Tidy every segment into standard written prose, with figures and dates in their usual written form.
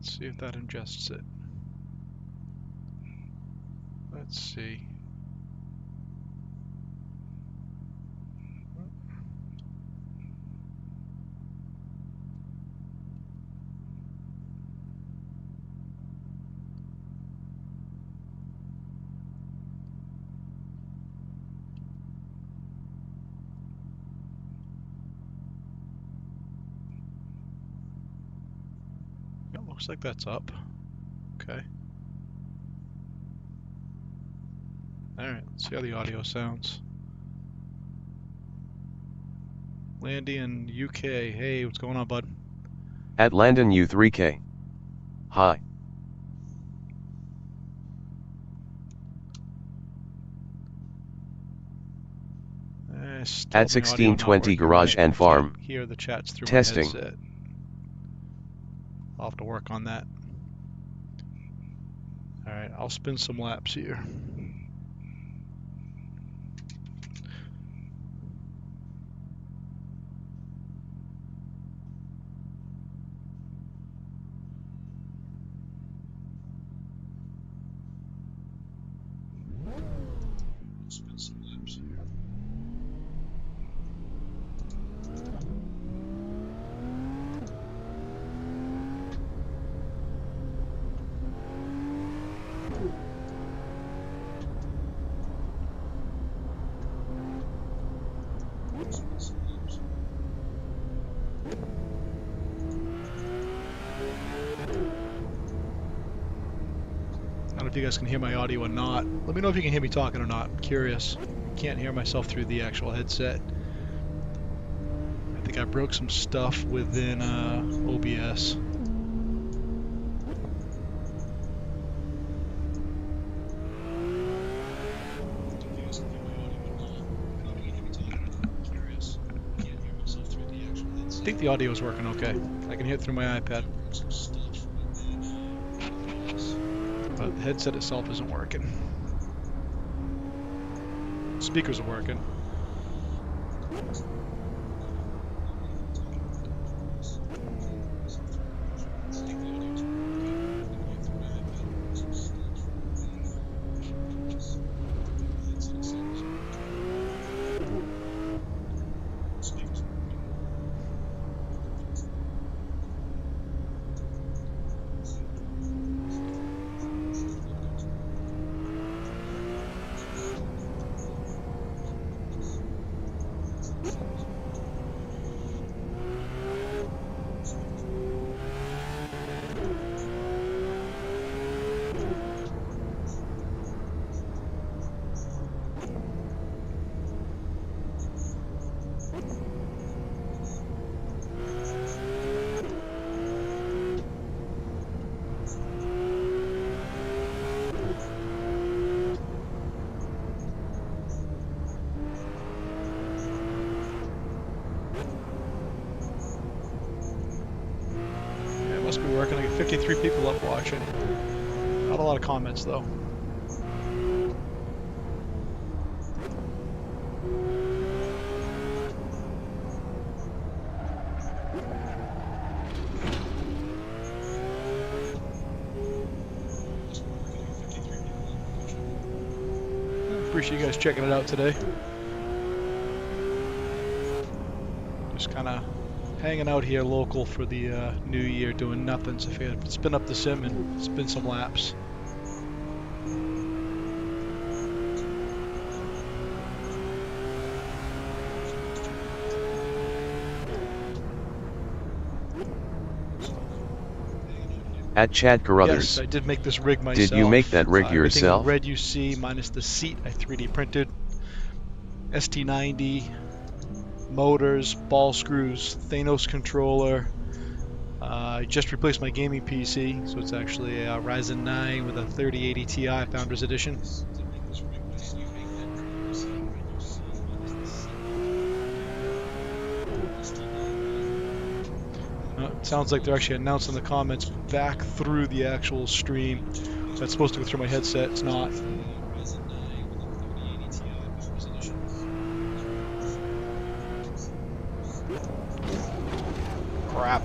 Let's see if that ingests it. Let's see. Yeah, looks like that's up. Okay. Alright, let's see how the audio sounds. Landy in UK. Hey, what's going on, bud? At Landon U3K. Hi. At 1620 Garage and Farm. Hear the chats through Testing. my headset. I'll have to work on that. Alright, I'll spin some laps here. I don't know if you guys can hear my audio or not. Let me know if you can hear me talking or not. I'm curious. I can't hear myself through the actual headset. I think I broke some stuff within OBS. I think the audio is working okay. I can hear it through my iPad. But the headset itself isn't working. Speakers are working. Must be working. I get 53 people up watching. Not a lot of comments though. Appreciate you guys checking it out today. Just kind of hanging out here local for the new year, doing nothing. So if you spin up the sim and spin some laps. At Chad Carruthers. Yes, I did make this rig myself. Did you make that rig yourself? Everything red you see, minus the seat, I 3D printed. ST90, motors, ball screws, Thanos controller. I just replaced my gaming PC, so it's actually a Ryzen 9 with a 3080 Ti Founders Edition. It sounds like they're actually announcing the comments back through the actual stream. That's supposed to go through my headset. It's not. Crap.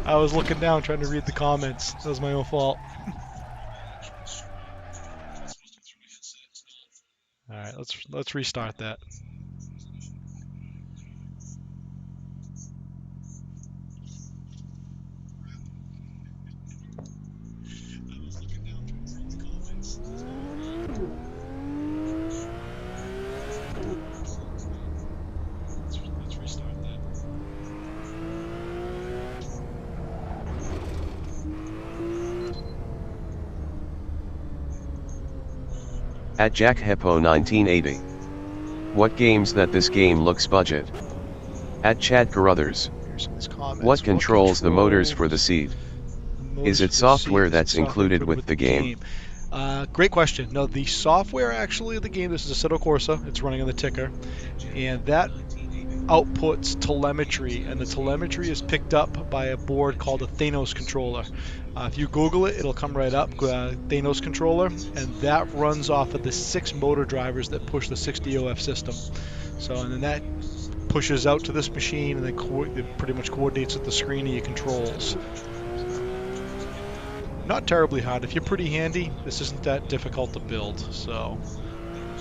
I was looking down trying to read the comments. That was my own fault. All right, let's restart that. At Jack Heppo 1980. What games that this game looks budget? At Chad Carruthers. What controls the motors for the seat? Is it software that's included with the game? Great question. No, the software actually of the game, this is Assetto Corsa, it's running on the ticker, and that outputs telemetry, and the telemetry is picked up by a board called a Thanos controller. If you Google it, it'll come right up, Thanos controller, and that runs off of the 6 motor drivers that push the 6DOF system. So, and then that pushes out to this machine, and then it pretty much coordinates with the screen of your controls. Not terribly hard. If you're pretty handy, this isn't that difficult to build. So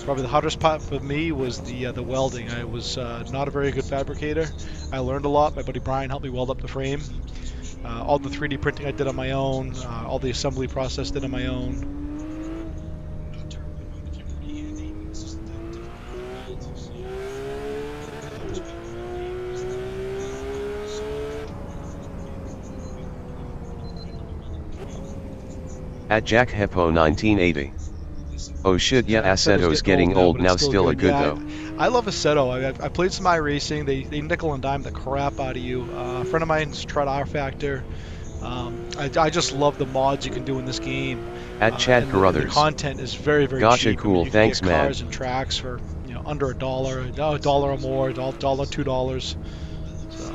probably the hardest part for me was the welding. I was not a very good fabricator. I learned a lot. My buddy Brian helped me weld up the frame. All the 3D printing I did on my own. All the assembly process did on my own. At Jack Heppo 1980. Oh shit, yeah, Assetto's getting old now, still a good though. I love Assetto. I played some iRacing. They nickel and dime the crap out of you. A friend of mine's tried R Factor. I just love the mods you can do in this game. At Chad Carruthers. The content is very, very Gotcha, cheap. cool, I mean, you thanks, can get man. cars and tracks for under $1, $1 or more, $1, $2. So.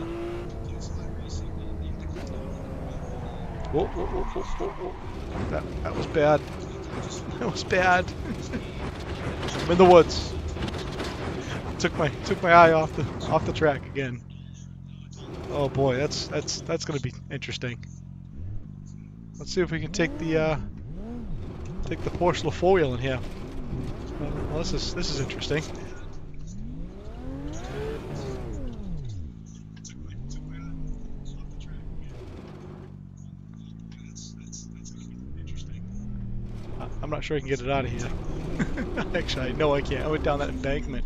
Whoa, whoa, whoa, whoa, whoa, whoa. That was bad. That was bad. I'm in the woods. Took my eye off the track again. Oh boy, that's gonna be interesting. Let's see if we can take the Porsche LaFoil in here. Well, this is interesting. I'm not sure I can get it out of here. Actually, no, I can't. I went down that embankment.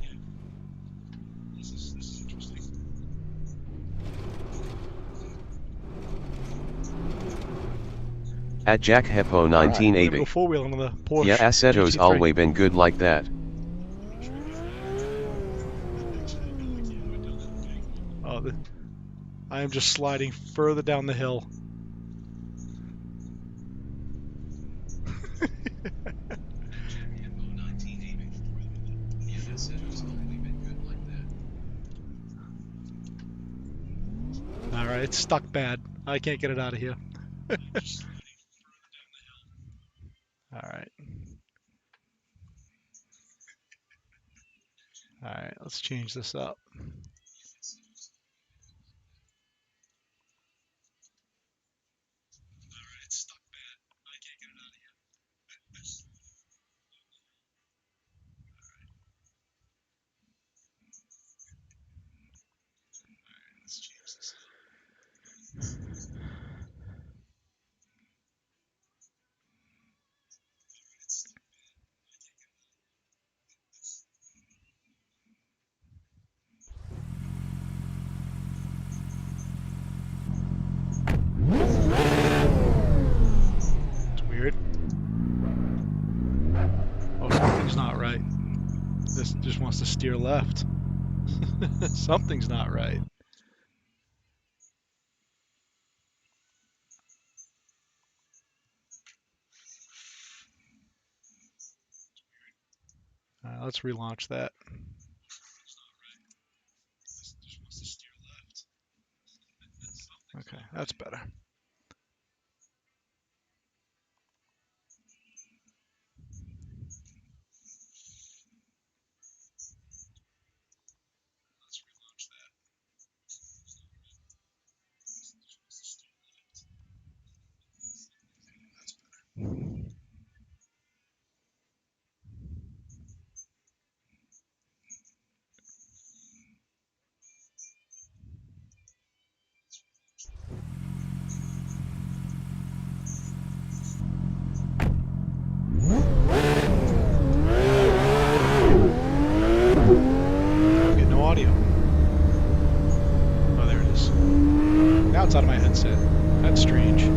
At Jack Heppo 1980. Right, four-wheeling on the Porsche. Yeah, Assetto's GT3. always been good like that. Oh, I am just sliding further down the hill. Alright, it's stuck bad. I can't get it out of here. Alright. Alright, let's change this up. It's weird. Oh, something's not right. This just wants to steer left. Something's not right. Let's relaunch that. Okay, that's better. it's out of my headset. That's strange.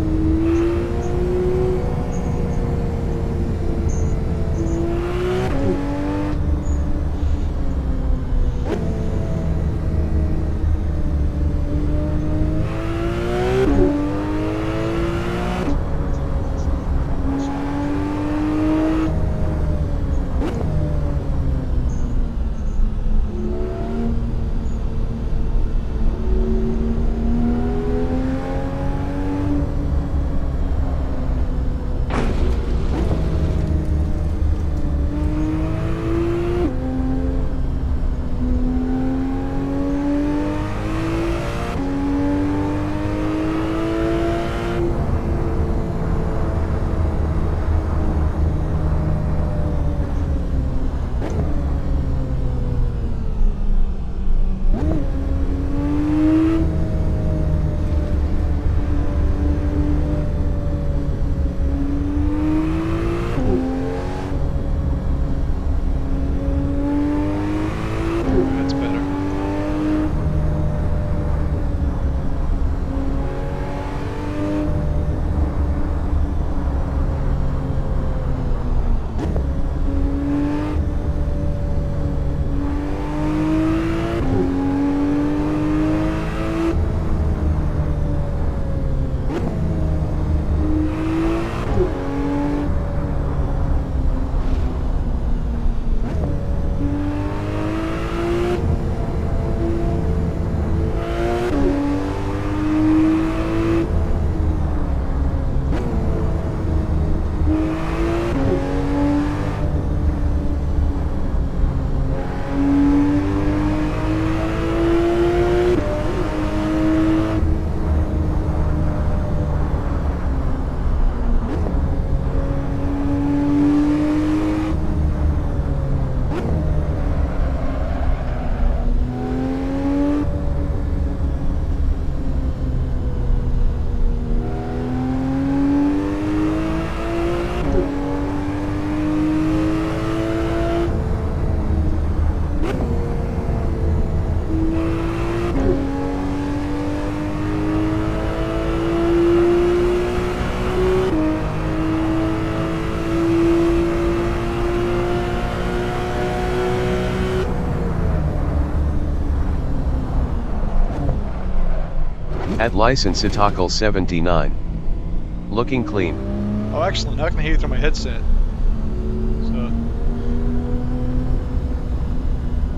At license Assetto 79. Looking clean. Oh, excellent. Now I can hear you through my headset. So,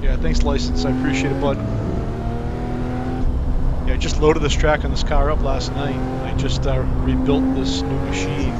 yeah, thanks, license. I appreciate it, bud. Yeah, I just loaded this track on this car up last night. I just rebuilt this new machine.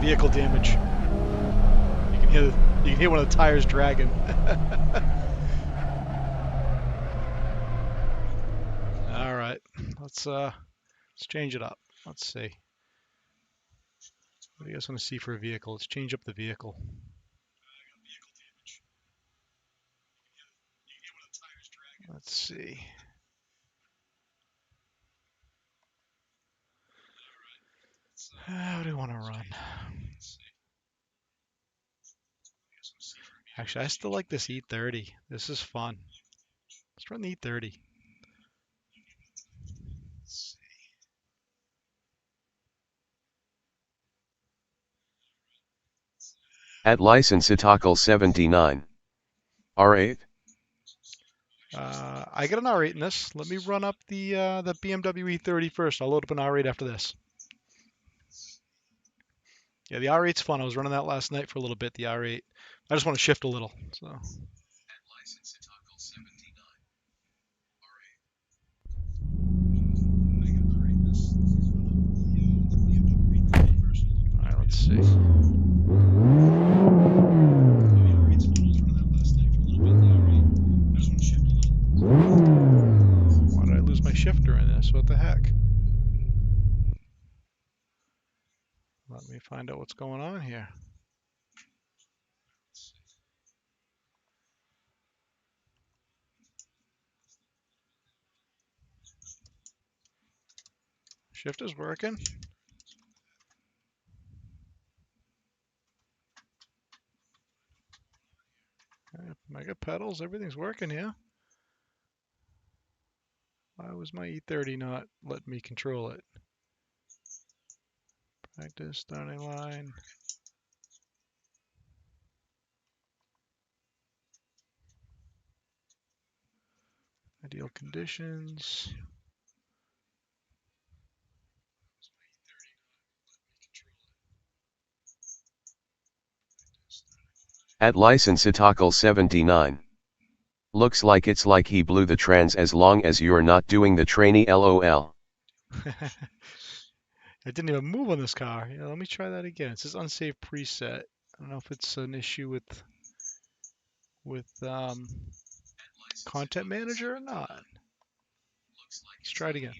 Vehicle damage. You can hear one of the tires dragging. All right, let's change it up. Let's see. What do you guys want to see for a vehicle? Let's change up the vehicle. Let's see. How do you want to run? Actually, I still like this E30. This is fun. Let's run the E30. At license Assetto 79. R8? I got an R8 in this. Let me run up the BMW E30 first. I'll load up an R8 after this. Yeah, the R8's fun. I was running that last night for a little bit, the R8. I just want to shift a little. So. All right, let's see. Why did I lose my shifter in this? What the heck? Let me find out what's going on here. Shifter's working. Mega pedals, everything's working here. Why was my E30 not letting me control it? Practice, starting line. Ideal conditions. At license Assetto 79. Looks like it's like he blew the trans as long as you're not doing the trainee LOL. I didn't even move on this car. Yeah, let me try that again. It says unsafe preset. I don't know if it's an issue with content manager or not. Let's try it again.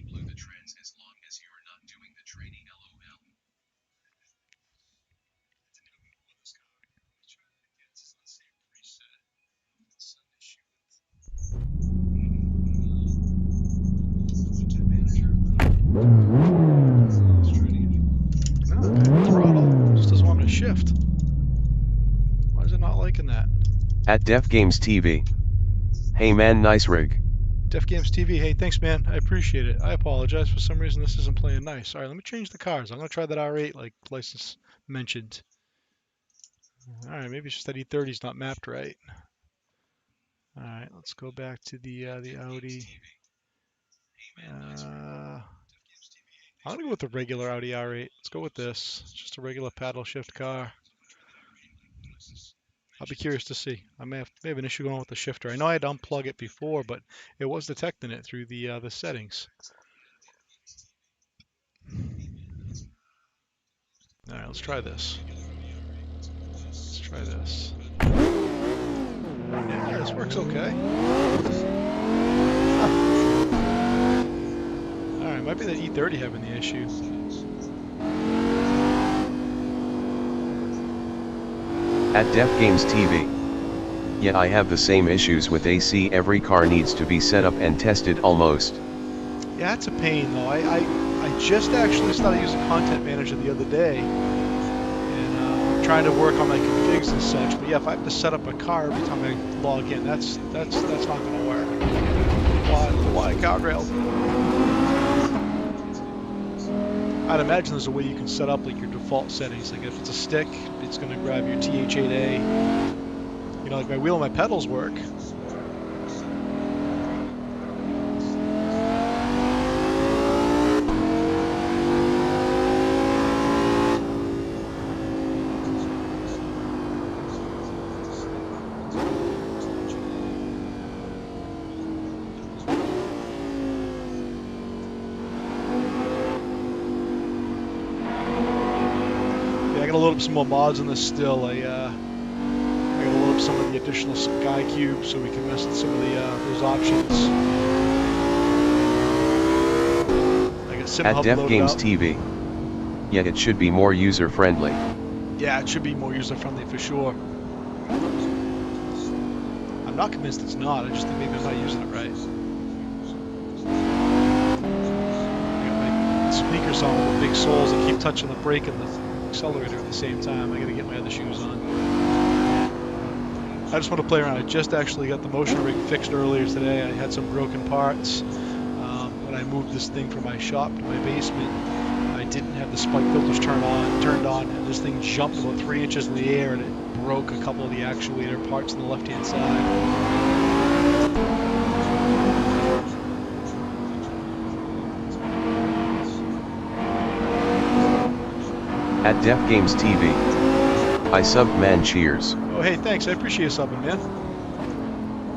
No, throttle just doesn't want me to shift. Why is it not liking that? At Def Games TV. Hey man, nice rig. Def Games TV, hey, thanks man, I appreciate it. I apologize, for some reason this isn't playing nice. All right, let me change the cars. I'm gonna try that R8 like license mentioned. All right, maybe it's just that E30's not mapped right. All right, let's go back to the Audi. I'm gonna go with the regular Audi R8. Let's go with this. It's just a regular paddle shift car. I'll be curious to see. I may have an issue going with the shifter. I know I had to unplug it before, but it was detecting it through the settings. All right, let's try this. Let's try this. Yeah, this works okay. All right, might be that E30 having the issue. At Def Games TV. Yeah, I have the same issues with AC. Every car needs to be set up and tested almost. Yeah, it's a pain though. I just actually started using Content Manager the other day, and trying to work on my configs and such. But yeah, if I have to set up a car every time I log in, that's not going to work. Why guardrail? I'd imagine there's a way you can set up like your default settings. Like if it's a stick, it's going to grab your TH8A. You know, like my wheel and my pedals work. Load up some more mods on this still. I gotta load up some of the additional sky cubes so we can mess with some of those options. I got Sim At Hub Def loaded Games up. TV. Yeah, it should be more user friendly. Yeah, it should be more user friendly for sure. I'm not convinced it's not. I just think maybe I'm not using it right. I got my speakers on with the big soles that keep touching the brake and the accelerator at the same time. I gotta get my other shoes on. I just want to play around. I just actually got the motion rig fixed earlier today. I had some broken parts. When I moved this thing from my shop to my basement, I didn't have the spike filters turned on, and this thing jumped about 3 inches in the air, and it broke a couple of the actuator parts on the left-hand side. At Def Games TV. I subbed, man, cheers. Oh, hey, thanks. I appreciate you subbing, man.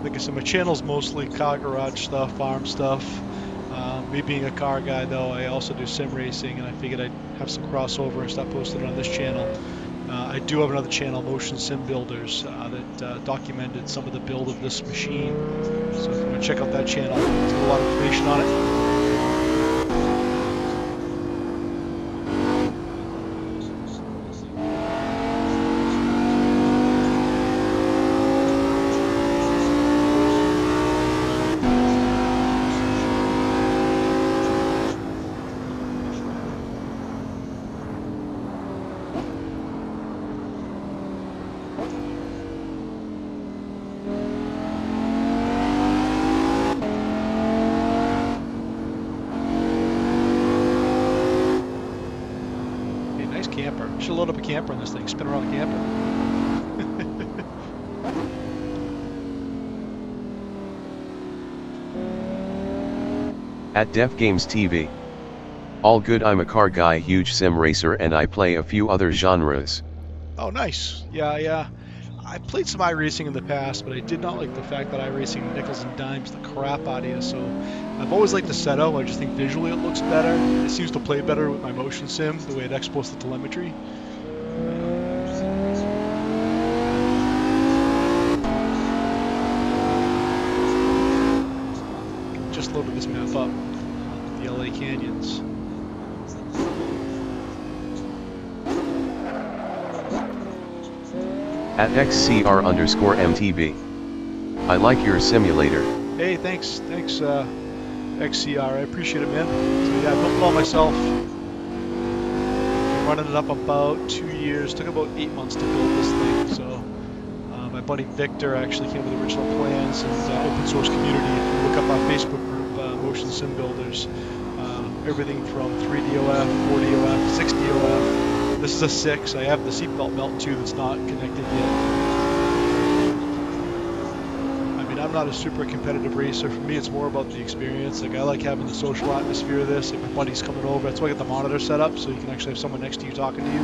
Like I said, my channel's mostly car garage stuff, farm stuff. Me being a car guy, though, I also do sim racing, and I figured I'd have some crossover and start posting it on this channel. I do have another channel, Motion Sim Builders, that documented some of the build of this machine. So if you want to check out that channel, it's got a lot of information on it. Camper. Should load up a camper on this thing, spin around the camper. At Def Games TV. All good, I'm a car guy, huge sim racer, and I play a few other genres. Oh, nice. Yeah. I played some iRacing in the past, but I did not like the fact that iRacing nickels and dimes the crap out of you, so I've always liked Assetto. I just think visually it looks better. It seems to play better with my motion sim, the way it exports the telemetry. Just loaded this map up, the LA Canyons. At XCR_MTV. I like your simulator. Hey, thanks, XCR. I appreciate it, man. So yeah, I built it all myself. Been running it up about 2 years. Took about 8 months to build this thing. So my buddy Victor actually came with the original plans, and open source community. If you look up our Facebook group, Motion Sim Builders, everything from 3DOF, 4DOF, 6DOF. This is a 6. I have the seatbelt melt too that's not connected yet. I mean, I'm not a super competitive racer. For me, it's more about the experience. Like, I like having the social atmosphere of this. If my buddy's coming over, that's why I got the monitor set up, so you can actually have someone next to you talking to you.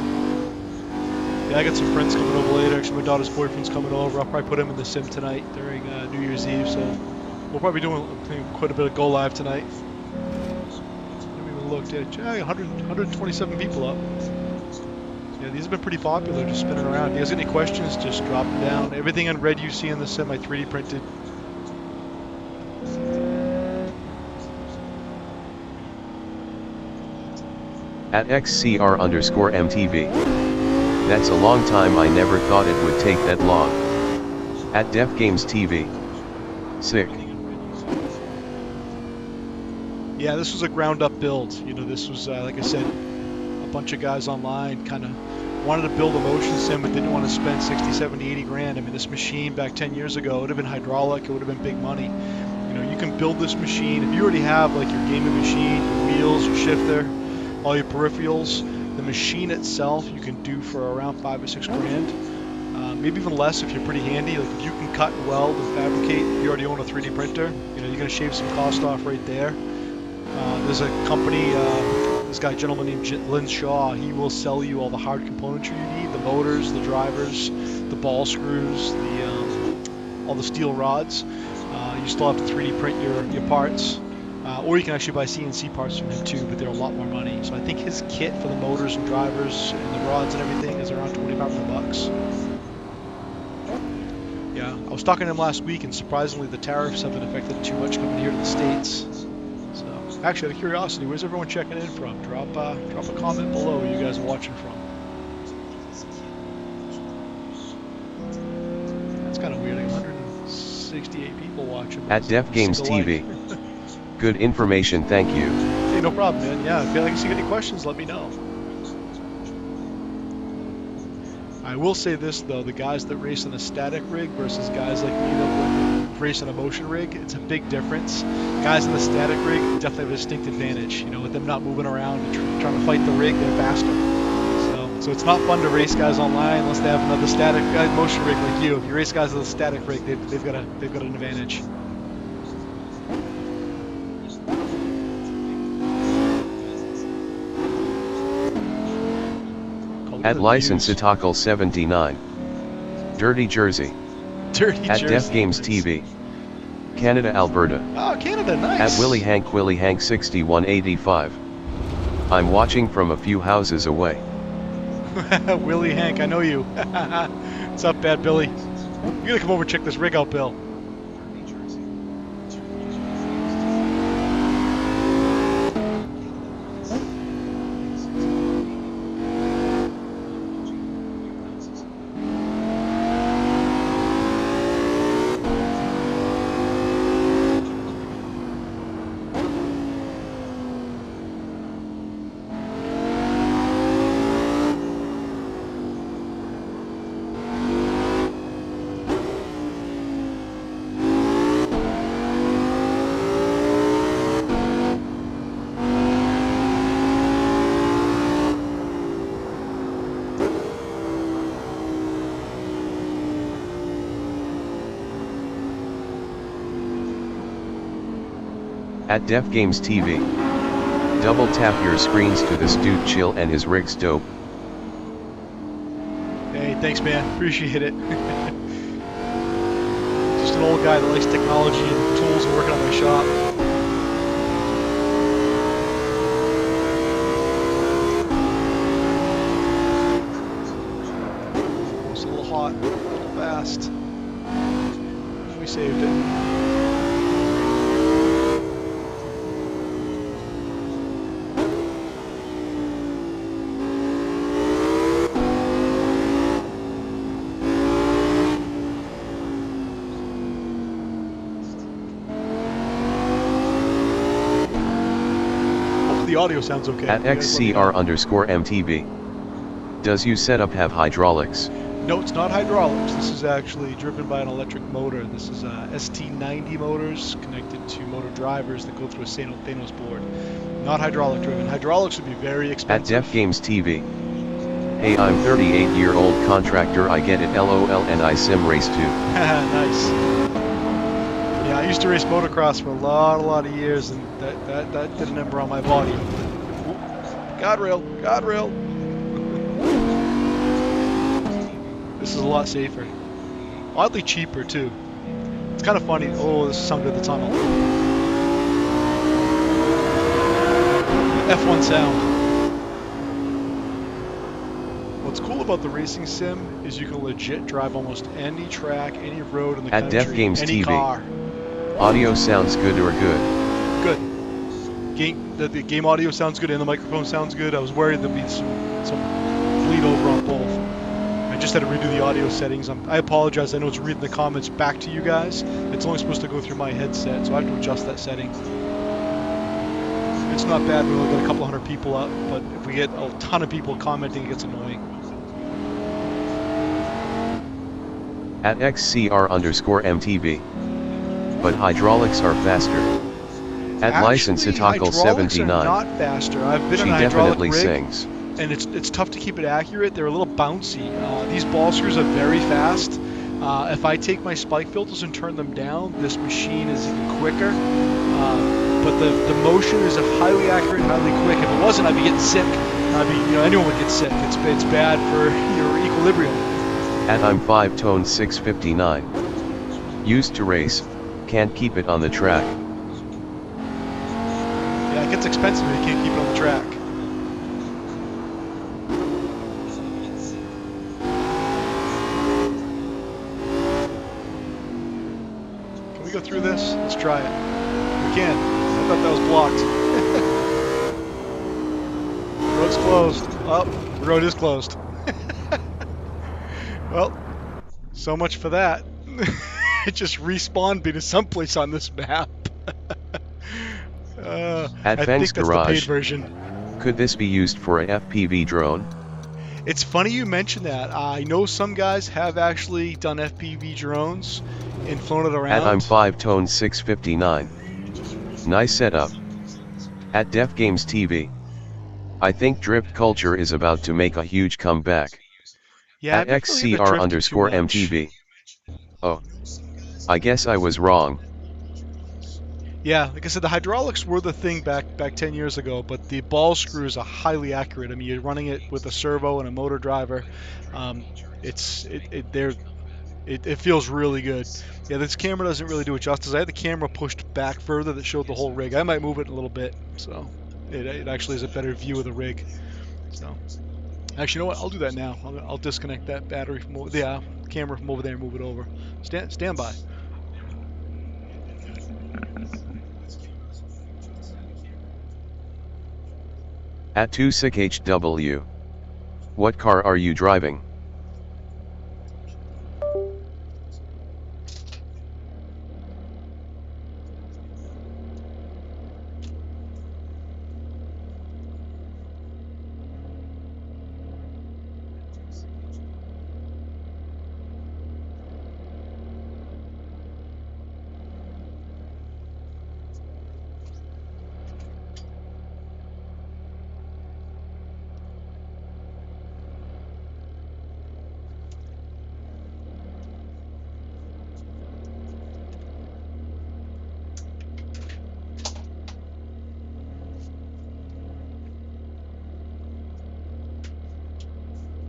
Yeah, I got some friends coming over later. Actually, my daughter's boyfriend's coming over. I'll probably put him in the sim tonight during New Year's Eve, so we'll probably be doing quite a bit of go live tonight. I haven't even looked at it. 127 people up. Yeah, these have been pretty popular, just spinning around. If you guys got any questions, just drop them down. Everything in red you see in the sim, I 3D printed. At XCR_MTV. That's a long time, I never thought it would take that long. At Def Games TV. Sick. Yeah, this was a ground up build. You know, this was, like I said, a bunch of guys online kind of wanted to build a motion sim but didn't want to spend 60, 70, 80 grand. I mean, this machine back 10 years ago, it would have been hydraulic, it would have been big money. You know, you can build this machine. If you already have like your gaming machine, your wheels, your shifter, all your peripherals, the machine itself you can do for around 5 or 6 grand. Maybe even less if you're pretty handy. Like if you can cut and weld and fabricate, you already own a 3D printer, you know, you're going to shave some cost off right there. There's a company, this guy, gentleman named Lynn Shaw, he will sell you all the hard componentry you need, the motors, the drivers, the ball screws, all the steel rods. You still have to 3D print your parts, or you can actually buy CNC parts from him too, but they're a lot more money. So I think his kit for the motors and drivers and the rods and everything is around $2,500. Yeah, I was talking to him last week, and surprisingly the tariffs haven't affected it too much coming here to the States. Actually, out of curiosity, where's everyone checking in from? Drop a comment below where you guys are watching from. That's kind of weird. 168 people watching. At Def Games TV. Good information, thank you. Hey, no problem, man. Yeah, if you got any questions, let me know. I will say this though, the guys that race on a static rig versus guys like me that race on a motion rig, it's a big difference. Guys on the static rig definitely have a distinct advantage. You know, with them not moving around and trying to fight the rig, they're faster. So it's not fun to race guys online unless they have another static motion rig like you. If you race guys on a static rig, they've got an advantage. At License Itacal 79. Dirty Jersey. Dirty At Jersey. Def Games TV. Canada, Alberta. Oh, Canada, nice. At Willie Hank 6185. I'm watching from a few houses away. Willie Hank, I know you. What's up, Bad Billy? You gotta come over and check this rig out, Bill. At Def Games TV. Double tap your screens to this dude chill and his rig's dope. Hey, thanks man, appreciate it. Just an old guy that likes technology and tools and working on my shop. It's a little hot, a little fast. We saved it. The audio sounds okay. At XCR_MTV. Does your setup have hydraulics? No, it's not hydraulics. This is actually driven by an electric motor. This is ST90 motors connected to motor drivers that go through a Thanos board. Not hydraulic driven. Hydraulics would be very expensive. At Def Games TV. Hey, I'm 38-year-old contractor. I get it. LOL, and I sim race too. Nice. Yeah, I used to race motocross for a lot of years, and that did a number on my body. Guardrail. This is a lot safer. Oddly cheaper too. It's kind of funny. Oh, this is sound of the tunnel. F1 sound. What's cool about the racing sim is you can legit drive almost any track, any road in the country, At Def Games any TV. car. Audio sounds good or good? Good. The game audio sounds good and the microphone sounds good. I was worried there'd be some bleed over on both. I just had to redo the audio settings. I apologize. I know it's reading the comments back to you guys. It's only supposed to go through my headset, so I have to adjust that setting. It's not bad. We only got a couple hundred people up, but if we get a ton of people commenting, it gets annoying. At XCR_MTV. But hydraulics are faster. At License Itacal 79. Are not faster. I've been She in a hydraulic definitely rig, sings. and it's tough to keep it accurate. They're a little bouncy. These ball screws are very fast. If I take my spike filters and turn them down, this machine is even quicker. But the motion is highly accurate and highly quick. If it wasn't, I'd be getting sick. Anyone would get sick. It's bad for your equilibrium. At I'm 5-tone 659. Used to race. Can't keep it on the track. Yeah, it gets expensive if you can't keep it on the track. Can we go through this? Let's try it. We can. I thought that was blocked. The road's closed. Oh, the road is closed. Well, so much for that. It just respawned me to someplace on this map. At I think Feng's that's Garage. the paid version. Could this be used for a FPV drone? It's funny you mentioned that. I know some guys have actually done FPV drones and flown it around. I'm 5-tone 659. Nice setup. At Def Games TV. I think drift culture is about to make a huge comeback. Yeah, At XCR_MTV. Oh. I guess I was wrong. Yeah, like I said, the hydraulics were the thing back 10 years ago, but the ball screws are highly accurate. I mean, you're running it with a servo and a motor driver. It feels really good. Yeah, this camera doesn't really do it justice. I had the camera pushed back further that showed the whole rig. I might move it a little bit, so it actually is a better view of the rig. So, actually, you know what? I'll do that now. I'll disconnect that battery from the camera from over there and move it over. Stand by. At 26HW. What car are you driving?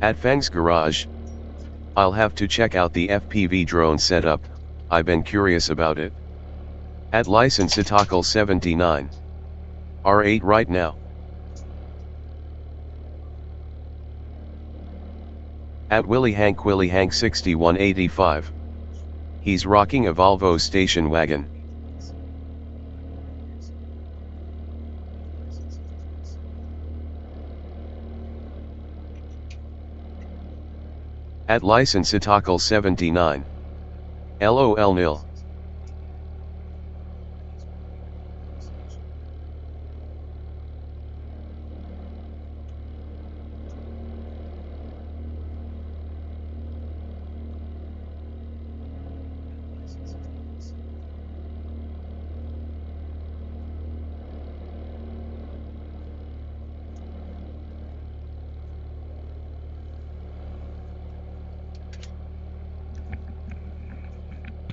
At Feng's Garage. I'll have to check out the FPV drone setup, I've been curious about it. At Licensitacle 79. R8 right now. At Willy Hank 6185. He's rocking a Volvo station wagon. At Licensitacle 79. LOL nil.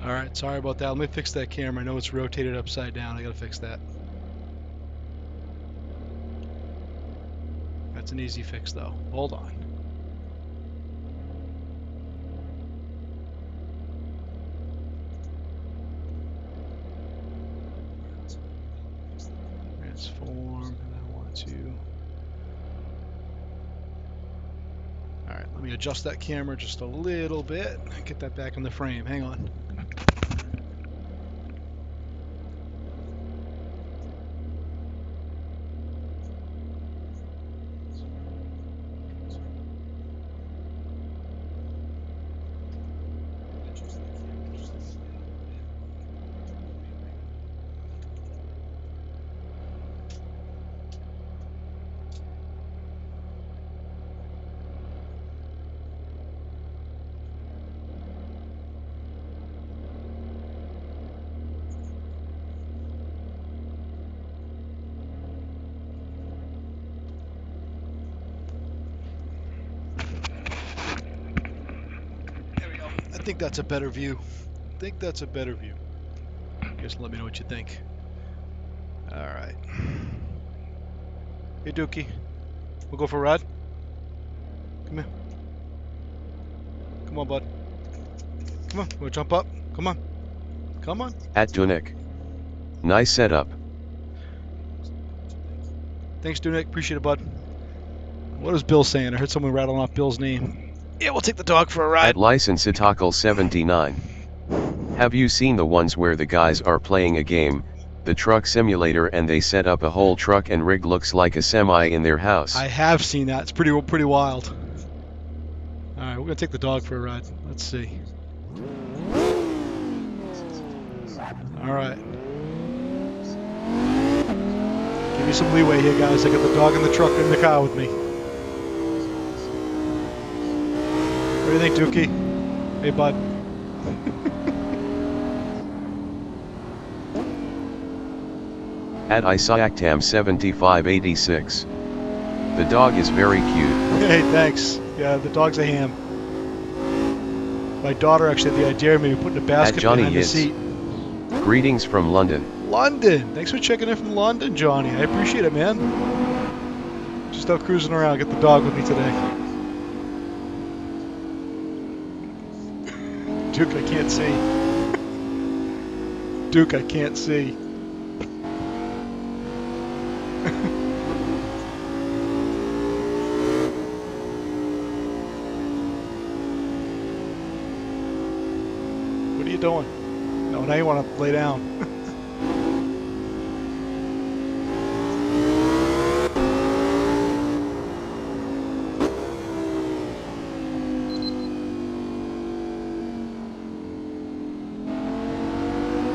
Alright, sorry about that. Let me fix that camera. I know it's rotated upside down. I gotta fix that. That's an easy fix though. Hold on. Transform, and I want to... Alright, let me adjust that camera just a little bit. Get that back in the frame. Hang on. I think that's a better view. Just let me know what you think. Alright. Hey Dookie. We'll go for a ride? Come here. Come on, bud. Come on. We'll jump up. Come on. Come on. At Dunik. Nice setup. Thanks, Dunik. Appreciate it, bud. What is Bill saying? I heard someone rattling off Bill's name. Yeah, we'll take the dog for a ride. At Licensitacle 79. Have you seen the ones where the guys are playing a game, the truck simulator, and they set up a whole truck and rig looks like a semi in their house? I have seen that. It's pretty wild. Alright, we're going to take the dog for a ride. Let's see. Alright. Give me some leeway here, guys. I got the dog in the truck in the car with me. do you think, Dookie? Hey, bud. At Isiactam7586. The dog is very cute. Hey, thanks. Yeah, the dog's a ham. My daughter actually had the idea of maybe putting a basket behind the seat. Greetings from London. London! Thanks for checking in from London, Johnny. I appreciate it, man. Just out cruising around. Get the dog with me today. Duke, I can't see. Duke, I can't see. What are you doing? No, now you want to lay down.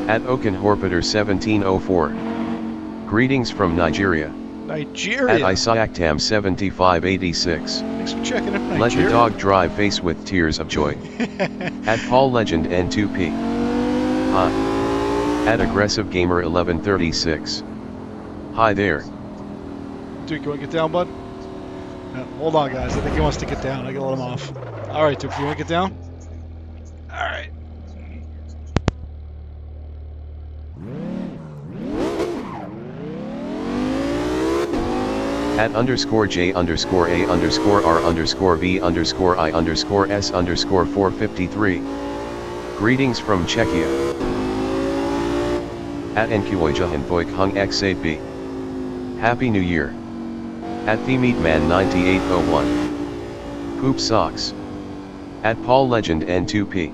At Okenhorpeter 1704. Greetings from Nigeria. Nigeria. At Isiactam 7586. Thanks for checking in, Nigeria. Let the dog drive face with tears of joy. At Paul Legend N2P. Hi. At Aggressive Gamer 1136. Hi there. Duke, you want to get down, bud? Hold on, guys. I think he wants to get down. I gotta let him off. All right, Duke, you want to get down? All right. At _J_R_R_V_I_S_453. Greetings from Czechia. At Nkuojahanvoik X8B. Happy New Year. At TheMeatman9801. Poop Socks. At Paul Legend N2P.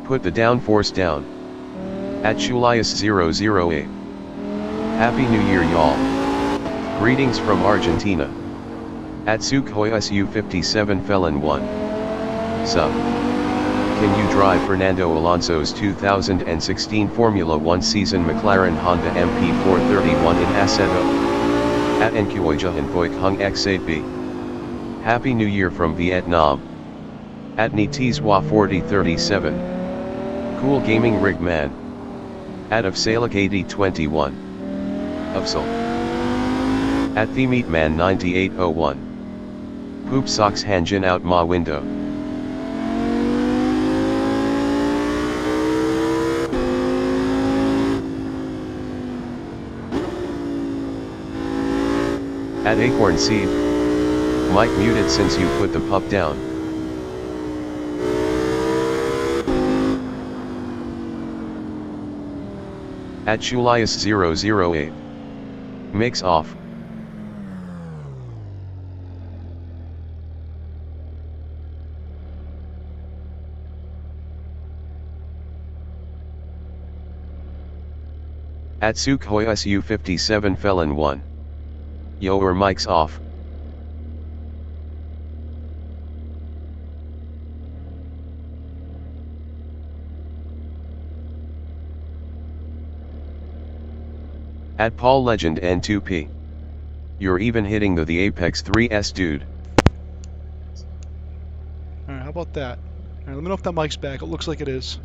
Put the downforce down. At Julius008. Happy New Year, y'all. Greetings from Argentina. At Sukhoi Su57 Felon 1. Sup. Can you drive Fernando Alonso's 2016 Formula 1 season McLaren Honda MP431 in Assetto? At Nkuojahanvoik X8B. Happy New Year from Vietnam. At Nitizwa4037. Cool gaming rig man. At Afsalik8021. Afsal. At TheMeatman9801. Poop Socks Hanjin out ma window. At Acorn Seed. Mic muted since you put the pup down. At Julius008. Mix off. At Sukhoi Su57 Felon 1. Yo, or mics off. At Paul Legend N2P. You're even hitting the Apex 3S dude. Alright, how about that? Alright, let me know if that mic's back. It looks like it is.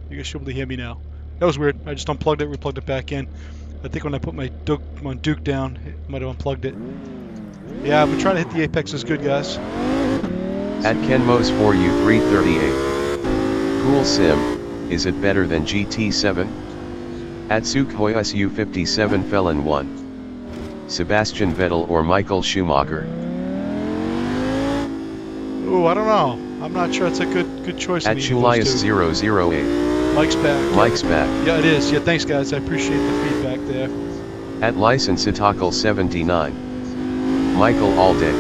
You guys should be able to hear me now. That was weird. I just unplugged it, replugged it back in. I think when I put my Duke down, it might have unplugged it. Yeah, I've been trying to hit the Apexes good, guys. At Kenmos4U338. Cool sim, is it better than GT7? At Sukhoi Su57 Felon 1. Sebastian Vettel or Michael Schumacher? Ooh, I don't know. I'm not sure it's a good choice. At Julius008. Mike's back. Mike's back. Yeah, it is. Yeah, thanks, guys. I appreciate the feedback there. At Licensitacle79. Michael all day.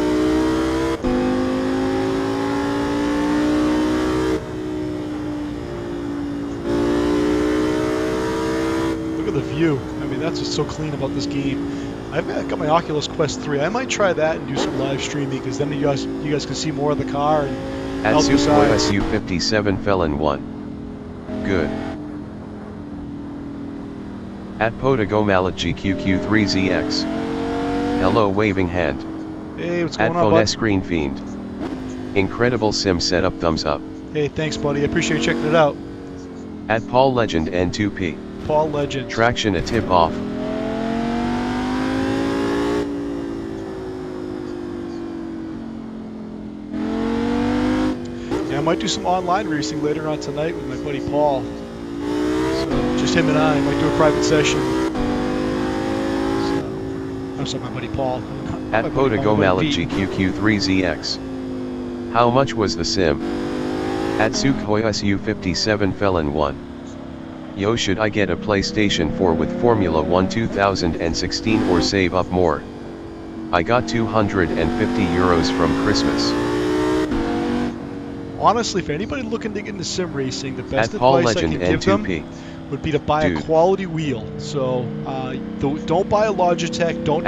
Look at the view. I mean, that's what's so clean about this game. I've got my Oculus Quest 3. I might try that and do some live streaming because then you guys can see more of the car. And at Sukhoi Su57 Felon 1. Good. At Potagomalet GQQ3ZX. Hello waving hand. Hey, what's going on, bud? At Phone Screen Fiend. Incredible sim setup, thumbs up. Hey, thanks, buddy. I appreciate you checking it out. At Paul Legend N2P. Paul Legend. Traction a tip off. Yeah, I might do some online racing later on tonight with my buddy Paul. So just him and I might do a private session. So, I'm sorry, my buddy Paul. At Podagomala GQQ3ZX. How much was the sim? At Sukhoi Su-57 Felon 1. Yo, should I get a PlayStation 4 with Formula 1 2016 or save up more? I got €250 from Christmas. Honestly, for anybody looking to get into sim racing, the best At Paul advice Legend I can give them N2P. would be to buy a quality wheel. So don't buy a Logitech, don't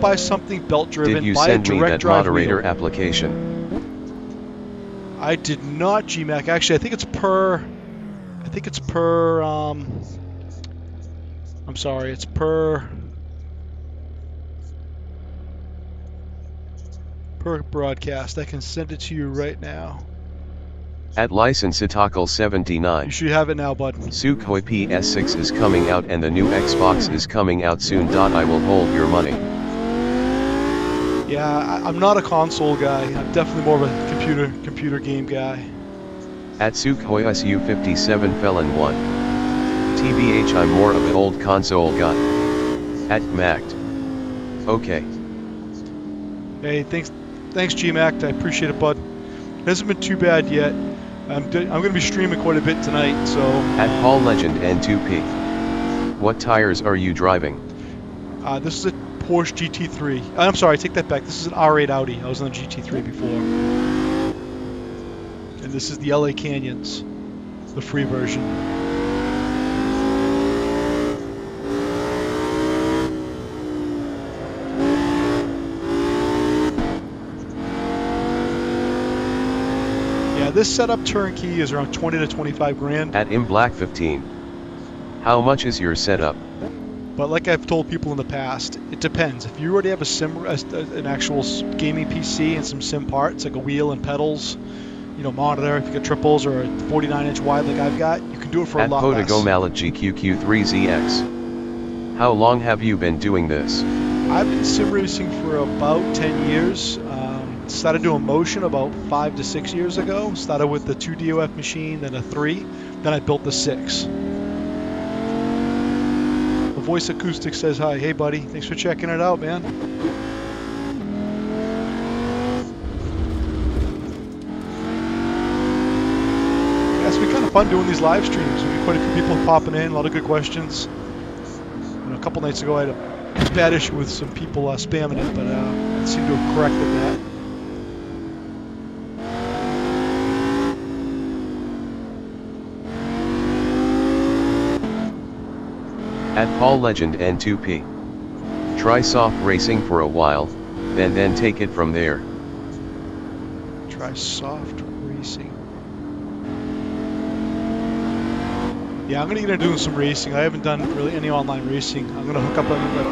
buy something belt driven. Did you buy send a direct me that drive moderator wheel. application? I did not, GMAC. Actually, I think it's per. I'm sorry, it's per broadcast. I can send it to you right now. At Licensitacle 79. You should have it now, bud. Sukhoi PS6 is coming out and the new Xbox is coming out soon. I will hold your money. Yeah, I'm not a console guy. I'm definitely more of a computer game guy. At Sukhoi Su-57 Felon 1. TBH, I'm more of an old console guy. At Mact. Okay. Hey, thanks GMAC. I appreciate it, bud. It hasn't been too bad yet. I'm going to be streaming quite a bit tonight, so. At Paul Legend N2P. What tires are you driving? This is a Porsche GT3. I'm sorry, I take that back. This is an R8 Audi. I was on a GT3 before. And this is the LA Canyons, the free version. Yeah, this setup turnkey is around 20 to 25 grand. At ImBlack15. How much is your setup? But like I've told people in the past, it depends. If you already have an actual gaming PC and some sim parts, like a wheel and pedals, monitor, if you got triples or a 49-inch wide like I've got, you can do it for a lot less. At Podagomala GQQ3ZX. How long have you been doing this? I've been sim racing for about 10 years. Started doing motion about 5 to 6 years ago. Started with the 2 DOF machine, then a 3, then I built the 6. The Voice Acoustic says hi. Hey, buddy. Thanks for checking it out, man. Yeah, it's been kind of fun doing these live streams. We've got quite a few people popping in, a lot of good questions. A couple nights ago, I had a bad issue with some people spamming it, but I seem to have corrected that. At Paul Legend N2P. Try soft racing for a while, then take it from there. Try soft racing. Yeah, I'm gonna get into doing some racing. I haven't done really any online racing. I'm gonna hook up with my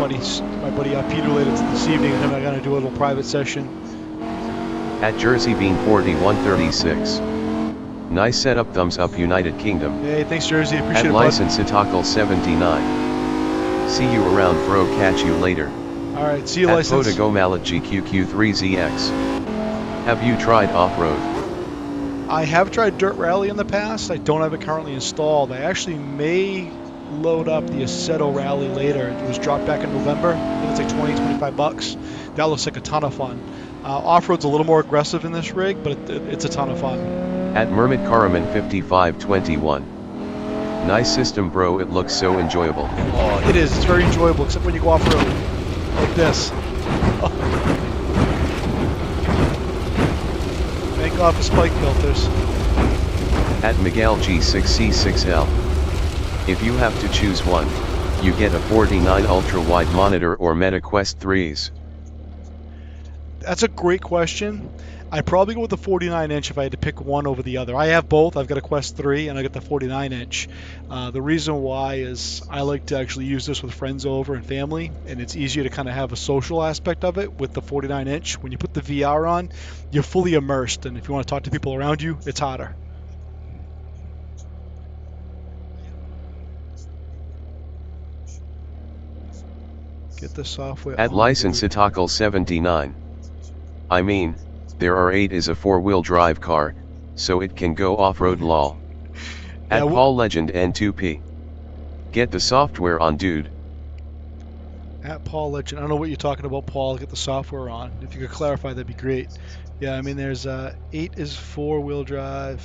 buddy Peter later this evening, and then I'm gonna do a little private session. At Jersey Bean 4136. Nice setup, thumbs up, United Kingdom. Hey, thanks Jersey, appreciate it. At Licensitacle 79. See you around, bro. Catch you later. All right, see you, At License. Podagomala GQQ3ZX. Have you tried off-road? I have tried Dirt Rally in the past. I don't have it currently installed. I actually may load up the Assetto Rally later. It was dropped back in November. I think it's like 20, 25 bucks. That looks like a ton of fun. Off-road's a little more aggressive in this rig, but it's a ton of fun. At Mermit Karaman 5521. Nice system, bro. It looks so enjoyable. Oh, it is. It's very enjoyable, except when you go off-road. Like this. Thank God for spike filters. At Miguel G6C6L. If you have to choose one, you get a 49 ultra-wide monitor or MetaQuest 3s. That's a great question. I'd probably go with the 49-inch if I had to pick one over the other. I have both. I've got a Quest 3 and I got the 49-inch. The reason why is I like to actually use this with friends over and family, and it's easier to kind of have a social aspect of it with the 49-inch. When you put the VR on, you're fully immersed, and if you want to talk to people around you, it's harder. Get the software At on, license dude. Assetto 79. I mean, there are 8 is a 4-wheel drive car, so it can go off-road lol. At Yeah, Paul Legend N2P. Get the software on, dude. At Paul Legend. I don't know what you're talking about, Paul. Get the software on. If you could clarify, that'd be great. Yeah, I mean, there's 8 is 4-wheel drive.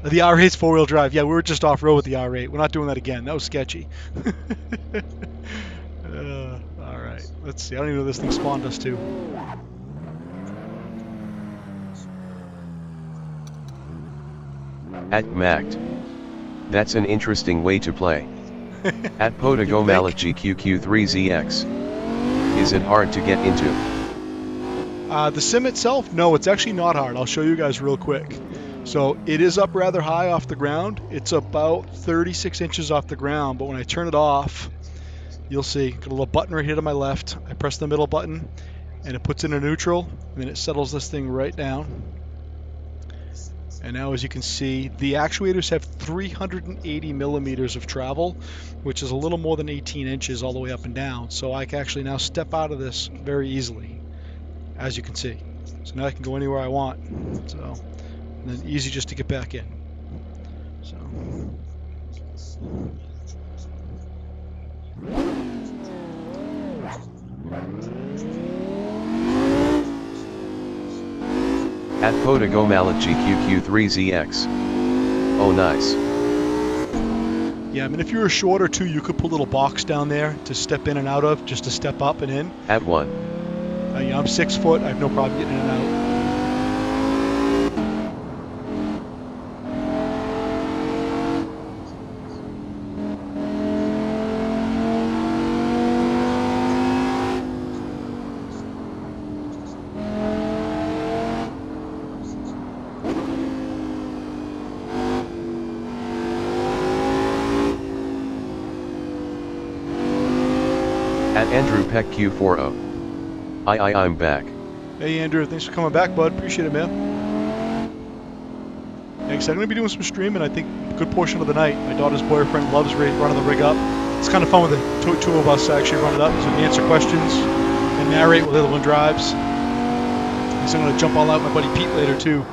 The R8's 4-wheel drive. Yeah, we were just off-road with the R8. We're not doing that again. That was sketchy. All right. Let's see. I don't even know this thing spawned us to. At Mact. That's an interesting way to play. At Potago Mallet GQQ3ZX. Is it hard to get into? The sim itself, no, it's actually not hard. I'll show you guys real quick. So it is up rather high off the ground. It's about 36 inches off the ground, but when I turn it off, you'll see, got a little button right here to my left. I press the middle button and it puts in a neutral, and then it settles this thing right down. And now, as you can see, the actuators have 380 millimeters of travel, which is a little more than 18 inches all the way up and down. So I can actually now step out of this very easily, as you can see. So now I can go anywhere I want. So, and then easy just to get back in. So. At Potago Mallet GQQ3ZX. Oh nice. Yeah, I mean, if you were shorter too, you could put a little box down there to step in and out of, just to step up and in. At 1. Yeah, I'm 6 foot. I have no problem getting in and out. At Andrew Peck Q40. I'm back. Hey Andrew, thanks for coming back, bud. Appreciate it, man. Thanks. I'm going to be doing some streaming, I think, a good portion of the night. My daughter's boyfriend loves running the rig up. It's kind of fun with the two of us actually run it up, so we can answer questions and narrate while the other one drives. So I'm going to jump all out with my buddy Pete later, too.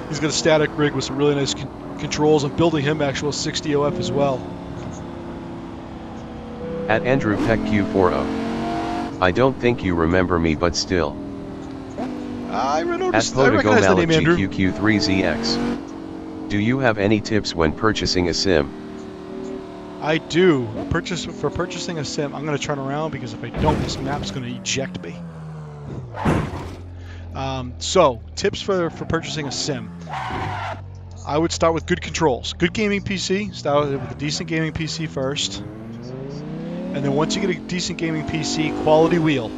He's got a static rig with some really nice controls. I'm building him actual 60 OF as well. At Andrew Peck Q40. I don't think you remember me, but still. I recognize the name, Andrew. GQQ3ZX. Do you have any tips when purchasing a sim? I do. For purchasing a sim, I'm going to turn around because if I don't, this map's going to eject me. So, tips for purchasing a sim. I would start with good controls. Good gaming PC. Start with a decent gaming PC first. And then once you get a decent gaming PC, quality wheel.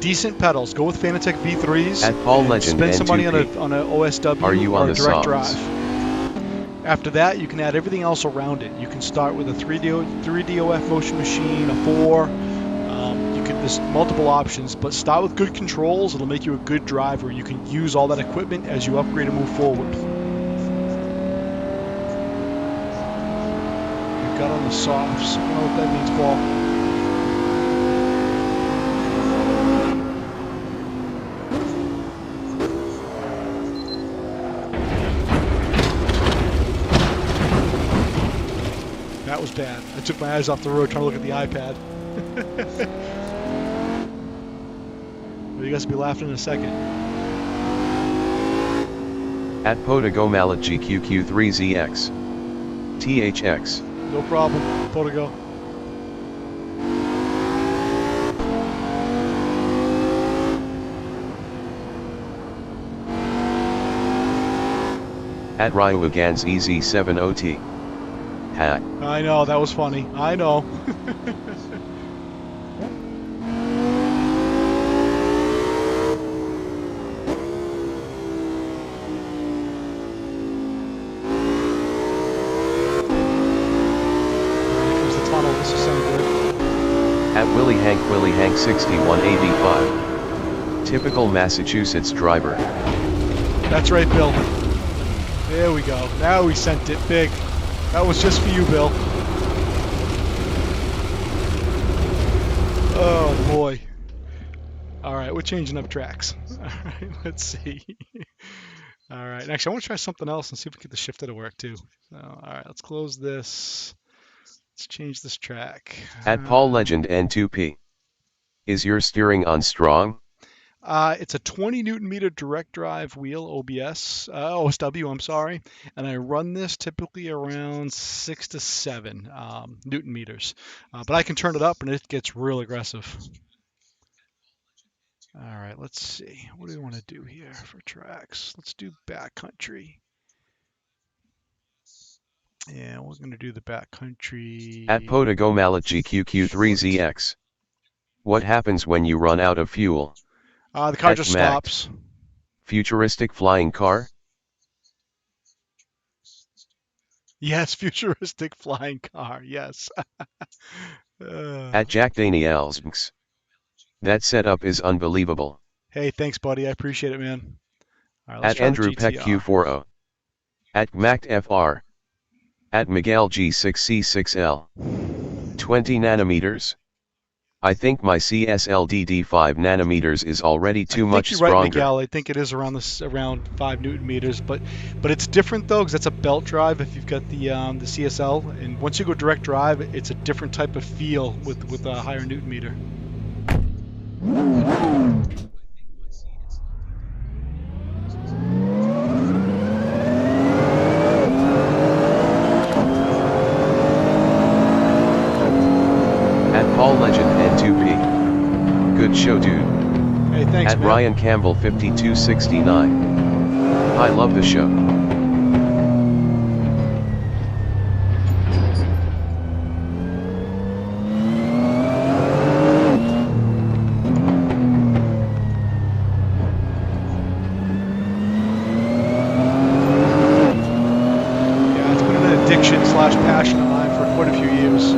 Decent pedals. Go with Fanatec V3s. At Paul Legend spend some money on N2P. an OSW Are you on or a the direct songs? drive. After that, you can add everything else around it. You can start with a 3DOF motion machine, a 4. There's multiple options, but start with good controls. It'll make you a good driver. You can use all that equipment as you upgrade and move forward. You've got on the softs. I don't know what that means, Paul. That was bad. I took my eyes off the road trying to look at the iPad. You guys will be laughing in a second. At Potago Mallet GQQ3ZX. THX. No problem. Potago. At Ryugan's EZ70T. Hat. I know, that was funny. I know. At Willie Hank 6185. Typical Massachusetts driver. That's right, Bill. There we go. Now we sent it big. That was just for you, Bill. Oh boy. All right, we're changing up tracks. All right, let's see. All right, actually, I want to try something else and see if we can get the shifter to work too. So, all right, let's close this. Let's change this track. At Paul Legend N2P. Is your steering on strong? It's a 20 Newton meter direct drive wheel OSW, I'm sorry. And I run this typically around 6 to 7 Newton meters. But I can turn it up and it gets real aggressive. All right, let's see. What do we want to do here for tracks? Let's do backcountry. Yeah, we're going to do the backcountry. At Potago Mallet GQQ3ZX. What happens when you run out of fuel? The car just stops. Futuristic flying car? Yes, futuristic flying car, yes. At Jack Daniels. That setup is unbelievable. Hey, thanks, buddy. I appreciate it, man. All right, at Andrew Peck Q40. At MactFR. At Miguel G6C6L. 20 nanometers. I think my CSLDD 5 nanometers is already too much stronger. Right, Miguel. I think it is around 5 Newton meters, but it's different though because that's a belt drive. If you've got the CSL, and once you go direct drive, it's a different type of feel with a higher Newton meter. Paul Legend N2P. Good show, dude. Hey, thanks, At man. Ryan Campbell 5269. I love the show. Yeah, it's been an addiction/passion of mine for quite a few years.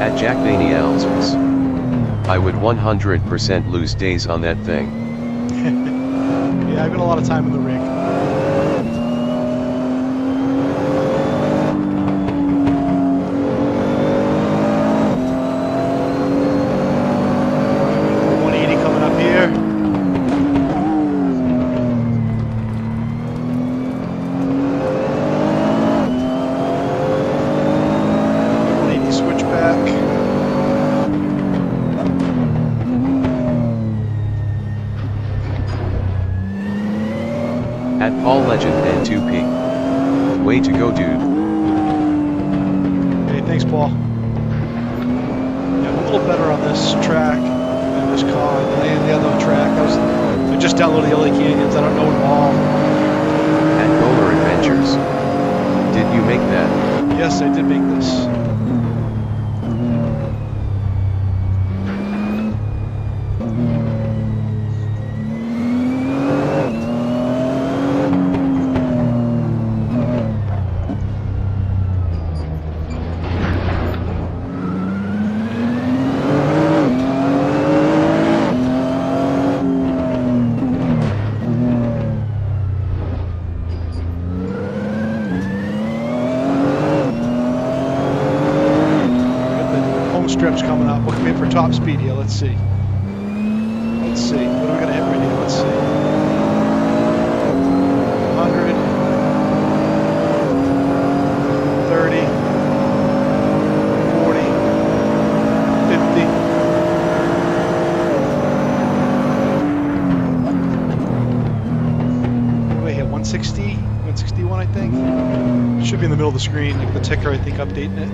At Jack Daniels. I would 100% lose days on that thing. Yeah, I've got a lot of time in the rig. At Paul Legend N2P. Way to go, dude. Hey, thanks, Paul. Yeah, I'm a little better on this track than this car than I am the other track. I just downloaded the LA Canyons. I don't know them all. At Bowler Adventures. Did you make that? Yes, I did make this. Strips coming up. Looking in for top speed here. Let's see. Let's see. What are we going to hit right here? Let's see. 100. 30. 40. 50. one, I think. It should be in the middle of the screen, like the ticker, I think, updating it.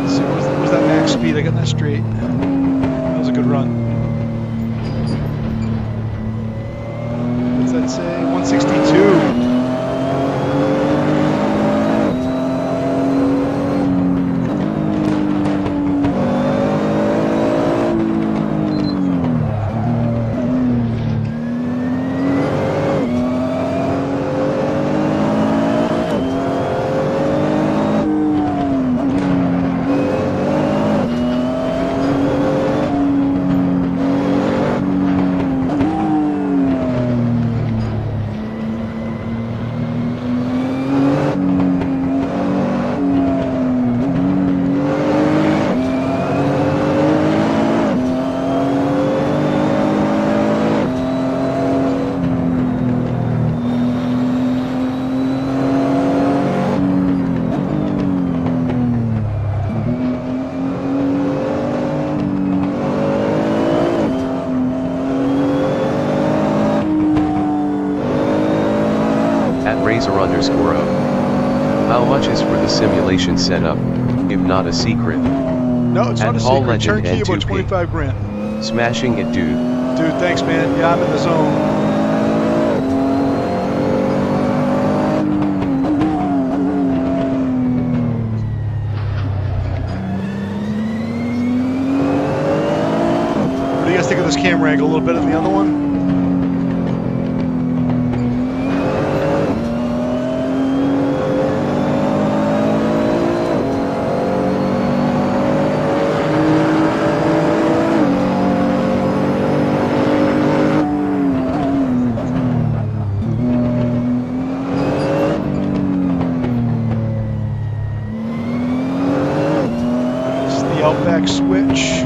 Let's see, what was that max speed? I got that straight. That was a good run. What's that say? 162. @razor_o. How much is for the simulation setup, if not a secret? No, it's not a Paul secret. Legend Turnkey about N2P. 25 grand. Smashing it, dude. Dude, thanks, man. Yeah, I'm in the zone. What do you guys think of this camera angle? A little better than the other one? Outback switch.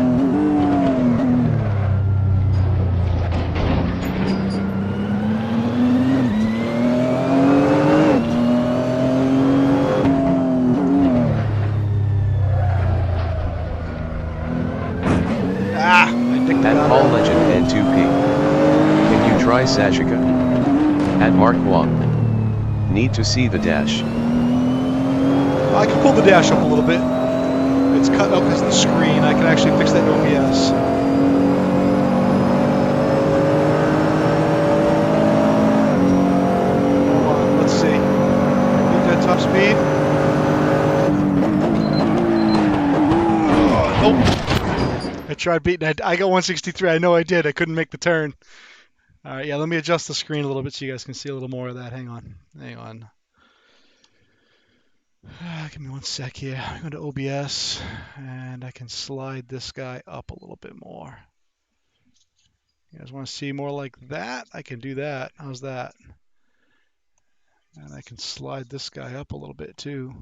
Paul Legend N2P. Can you try Sashika? Mark Wong. Need to see the dash. I can pull the dash up a little bit. It's cut up because of the screen. I can actually fix that in OBS. Hold on, let's see. Get that top speed. Oh, nope. I tried beating it. I got 163. I know I did. I couldn't make the turn. All right, yeah, let me adjust the screen a little bit so you guys can see a little more of that. Hang on. Give me one sec here. I'm going to OBS, and I can slide this guy up a little bit more. You guys want to see more like that? I can do that. How's that? And I can slide this guy up a little bit too.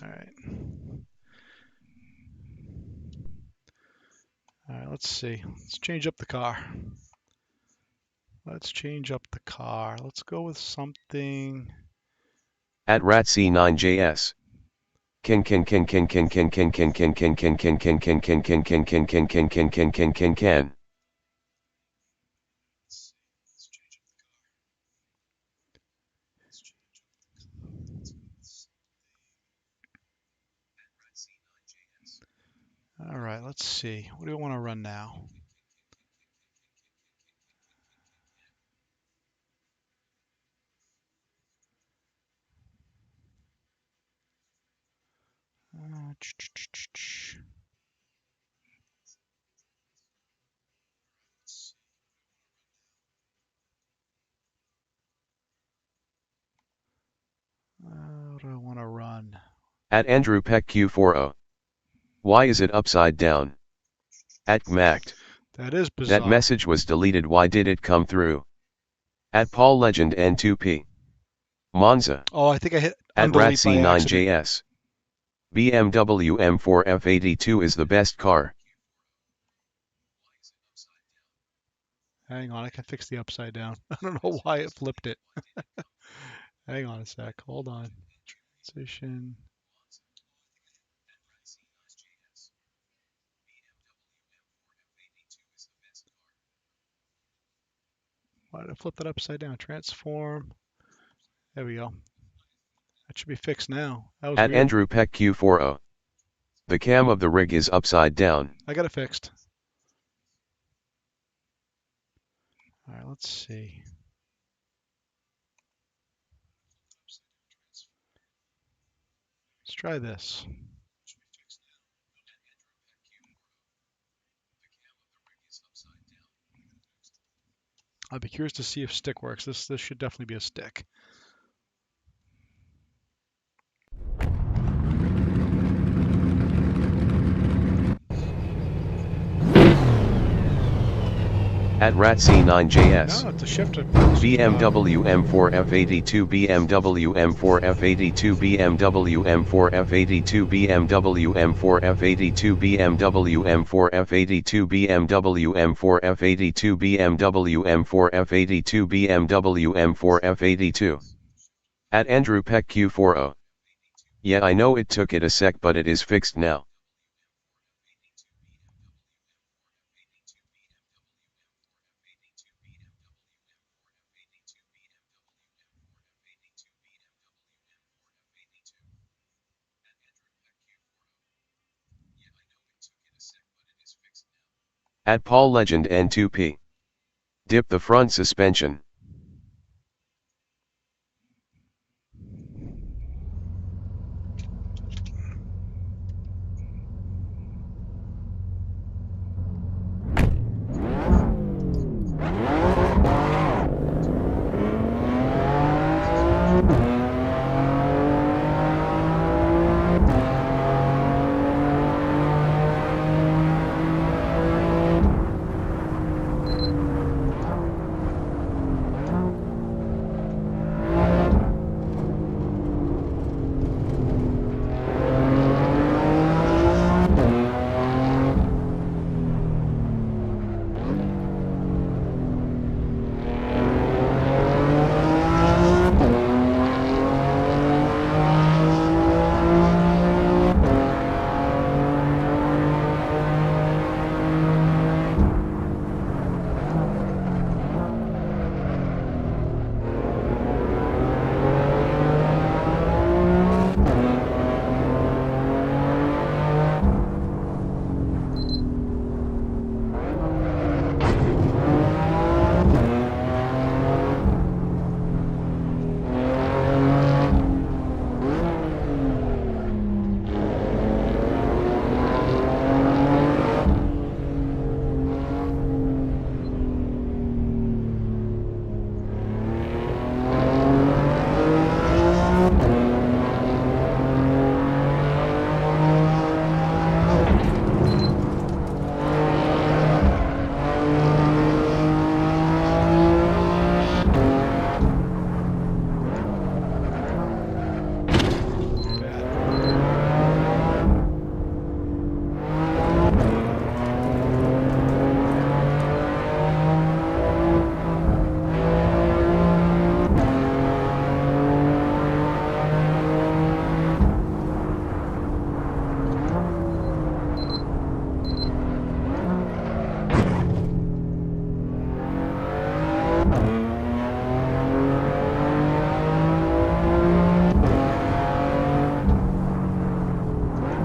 All right. All right, let's see. Let's change up the car. Let's change up the car. Let's go with something. @ratc9js. Can. All right, let's see. What do I want to run now? What do I want to run? @Andrew Peck Q40. Why is it upside down? @Gmacked. That is bizarre. That message was deleted. Why did it come through? @Paul Legend N2P. Monza. Oh, I think I hit undelete by accident. @Ratc9js. BMW M4 F82 is the best car. Hang on, I can fix the upside down. I don't know why it flipped it. Hang on a sec. Hold on. Transition. Why did I flip that upside down? Transform. There we go. That should be fixed now. That was At weird. Andrew Peck Q40. The cam of the rig is upside down. I got it fixed. All right, let's see. Let's try this. I'd be curious to see if stick works. This should definitely be a stick. At RatC9JS. No, it's a shifter. BMW M4 F82 BMW M4 F82 BMW M4 F82 BMW M4 F82 BMW M4 F82 BMW M4 F82 BMW M4 F82 BMW M4 F82. At Andrew Peck Q40. Yeah, I know it took it a sec, but it is fixed now. At Paul Legend N2P. Dip the front suspension.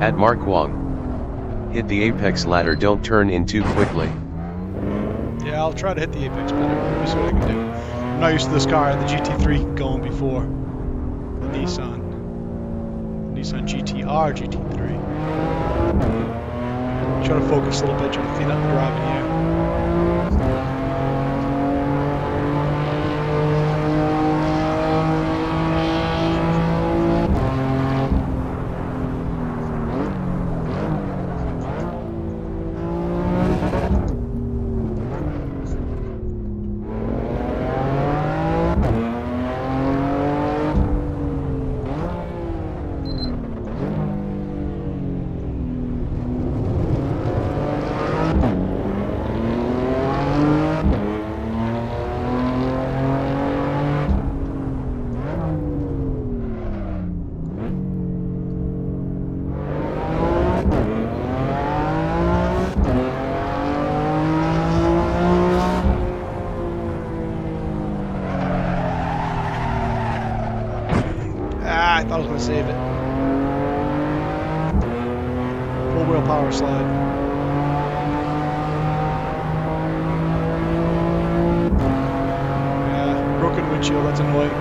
At Mark Wong. Hit the apex ladder, don't turn in too quickly. Yeah, I'll try to hit the apex better. Let me see what I can do. I'm not used to this car. I had the GT3 going before. The Nissan GTR GT3. Try to focus a little bit, try to clean up the driving here. to save it. Four-wheel power slide. Yeah, broken windshield, that's annoying.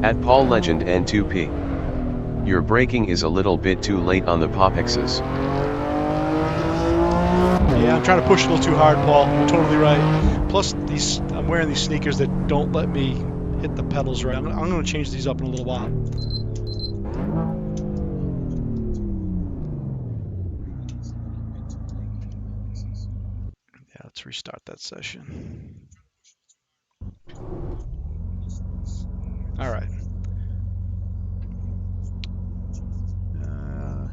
At Paul Legend N2P. Your braking is a little bit too late on the Popexes. Yeah, I'm trying to push a little too hard, Paul. You're totally right. Plus, I'm wearing these sneakers that don't let me hit the pedals right. I'm going to change these up in a little while. Yeah, let's restart that session. All right.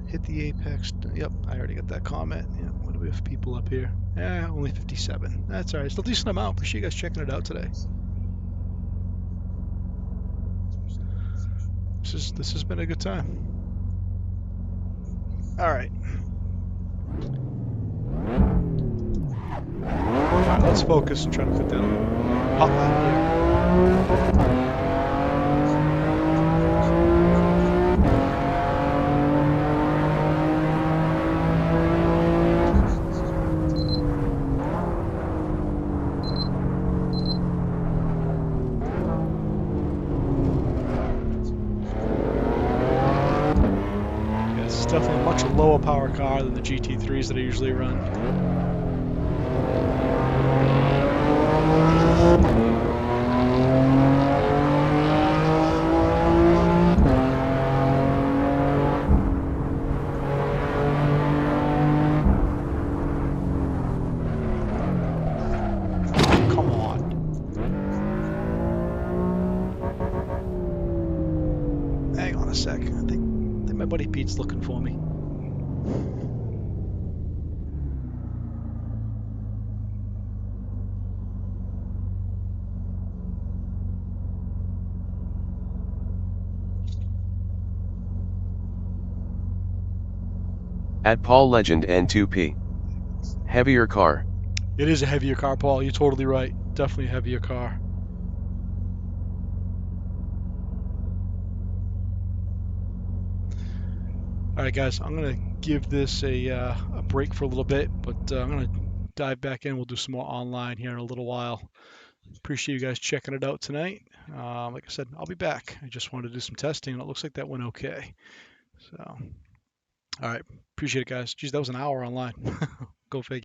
Hit the apex. Yep, I already got that comment. Yeah, what do we have people up here? Only 57. That's all right. Still a decent amount. Appreciate you guys checking it out today. This has been a good time. All right. All right, let's focus and try to put that hotline here. This is definitely a much lower power car than the GT3s that I usually run. Come on. Hang on a sec. I think my buddy Pete's looking for me. At Paul Legend N2P. Heavier car. It is a heavier car, Paul. You're totally right. Definitely a heavier car. All right, guys. I'm gonna give this a break for a little bit, but I'm gonna dive back in. We'll do some more online here in a little while. Appreciate you guys checking it out tonight. Like I said, I'll be back. I just wanted to do some testing, and it looks like that went okay. So, all right. Appreciate it, guys. Geez, that was an hour online. Go figure.